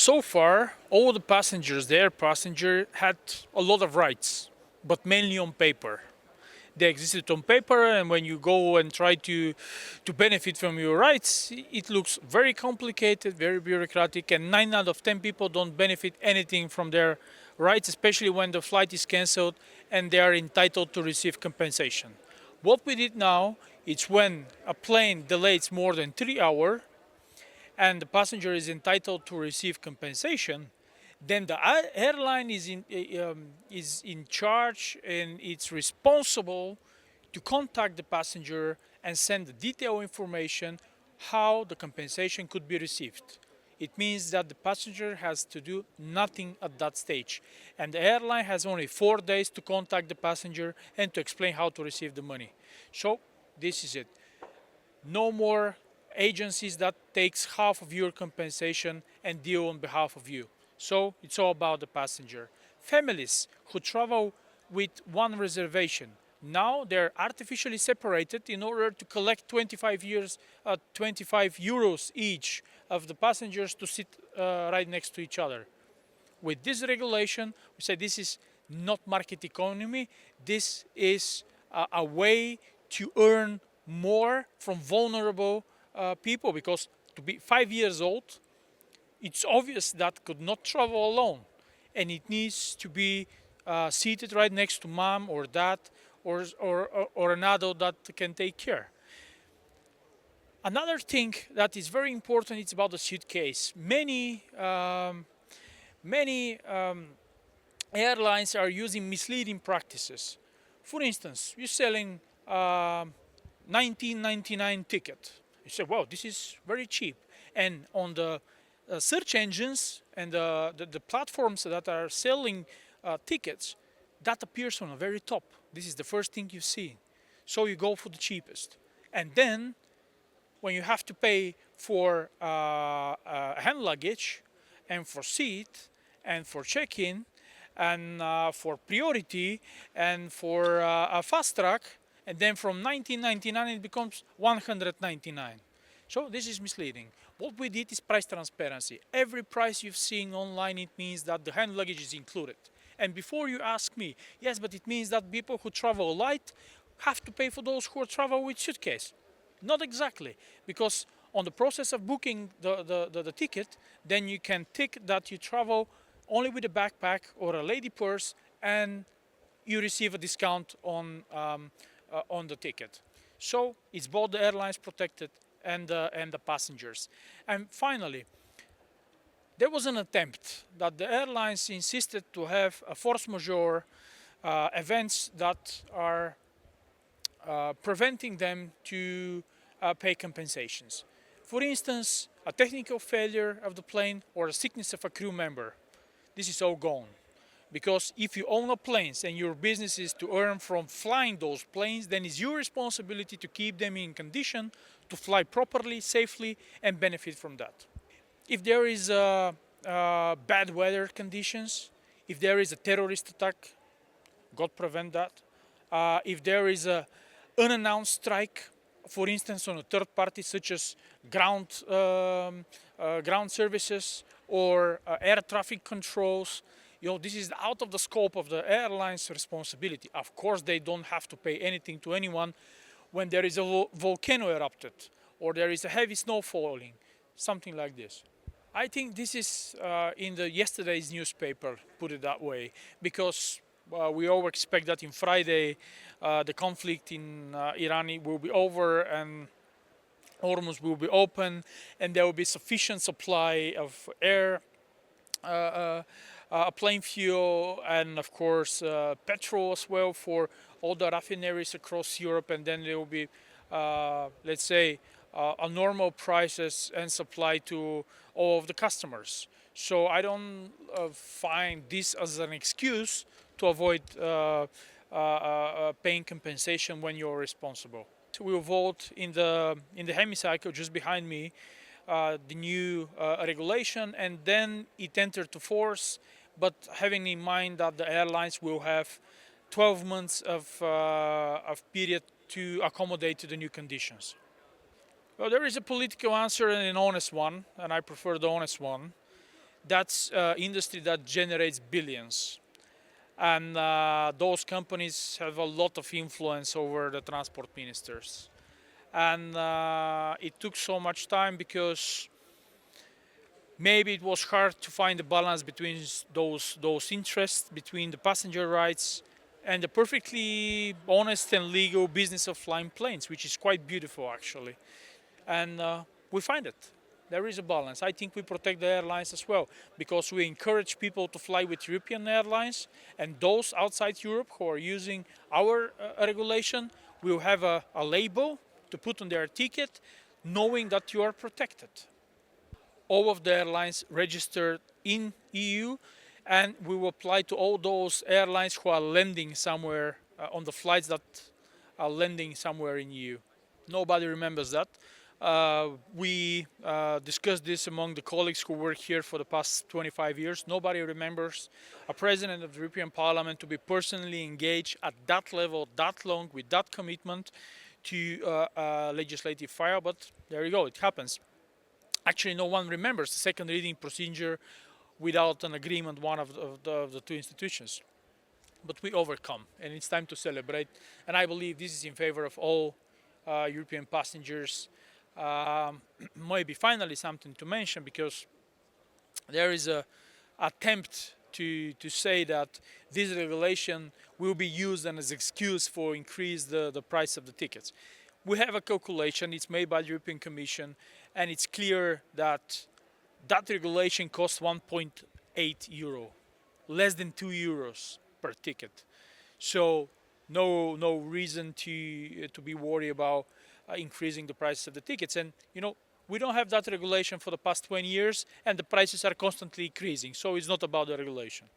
So far, all the passengers, the air passenger, had a lot of rights, but mainly on paper. They existed on paper, and when you go and try to benefit from your rights, it looks very complicated, very bureaucratic, and 9 out of 10 people don't benefit anything from their rights, especially when the flight is cancelled and they are entitled to receive compensation. What we did now is when a plane delays more than 3 hours and the passenger is entitled to receive compensation, then the airline is in charge and it's responsible to contact the passenger and send the detailed information how the compensation could be received. It means that the passenger has to do nothing at that stage, and the airline has only 4 days to contact the passenger and to explain how to receive the money. So this is it. No more agencies that takes half of your compensation and deal on behalf of you. So it's all about the passenger. Families who travel with one reservation, now they're artificially separated in order to collect 25 euros each of the passengers to sit right next to each other. With this regulation, we say this is not market economy. This is a way to earn more from vulnerable people, because to be 5 years old, it's obvious that could not travel alone, and it needs to be seated right next to mom or dad or an adult that can take care. Another thing that is very important is about the suitcase. Many airlines are using misleading practices. For instance, you're selling 1999 ticket. You say, wow, this is very cheap. And on the search engines and the platforms that are selling tickets, that appears on the very top. This is the first thing you see. So you go for the cheapest. And then when you have to pay for hand luggage and for seat and for check-in and for priority and for a fast track, and then from 1999 it becomes 199. So this is misleading. What we did is price transparency. Every price you've seen online, it means that the hand luggage is included. And before you ask me, yes, but it means that people who travel light have to pay for those who travel with suitcase. Not exactly, because on the process of booking the ticket, then you can tick that you travel only with a backpack or a lady purse, and you receive a discount on the ticket. So it's both the airlines protected and the passengers. And finally, there was an attempt that the airlines insisted to have a force majeure events that are preventing them to pay compensations. For instance, a technical failure of the plane or a sickness of a crew member. This is all gone. Because if you own a planes and your business is to earn from flying those planes, then it's your responsibility to keep them in condition to fly properly, safely, and benefit from that. If there is bad weather conditions, if there is a terrorist attack, God prevent that. If there is a unannounced strike, for instance, on a third party such as ground services or air traffic controls, this is out of the scope of the airline's responsibility. Of course, they don't have to pay anything to anyone when there is a volcano erupted or there is a heavy snow falling, something like this. I think this is in the yesterday's newspaper, put it that way, because we all expect that in Friday the conflict in Iran will be over and Hormuz will be open and there will be sufficient supply of air, plane fuel, and of course petrol as well for all the refineries across Europe, and then there will be, let's say, a normal prices and supply to all of the customers. So I don't find this as an excuse to avoid paying compensation when you're responsible. We will vote in the hemicycle just behind me the new regulation, and then it entered to force, but having in mind that the airlines will have 12 months of period to accommodate to the new conditions. Well, there is a political answer and an honest one, and I prefer the honest one. That's industry that generates billions. And those companies have a lot of influence over the transport ministers. And it took so much time because maybe it was hard to find a balance between those interests, between the passenger rights and the perfectly honest and legal business of flying planes, which is quite beautiful actually. And we find it. There is a balance. I think we protect the airlines as well because we encourage people to fly with European airlines, and those outside Europe who are using our regulation will have a label to put on their ticket, knowing that you are protected. All of the airlines registered in EU, and we will apply to all those airlines who are landing somewhere on the flights that are landing somewhere in EU. Nobody remembers that. We discussed this among the colleagues who work here for the past 25 years. Nobody remembers a president of the European Parliament to be personally engaged at that level, that long, with that commitment to legislative file. But there you go, it happens. Actually, no one remembers the second reading procedure without an agreement one of the two institutions. But we overcome, and it's time to celebrate. And I believe this is in favor of all European passengers. Maybe finally something to mention, because there is a attempt to say that this regulation will be used as an excuse for increase the price of the tickets. We have a calculation, it's made by the European Commission, and it's clear that that regulation costs 1.8 euro, less than 2 euros per ticket. So no reason to be worried about increasing the prices of the tickets. And we don't have that regulation for the past 20 years, and the prices are constantly increasing. So it's not about the regulation.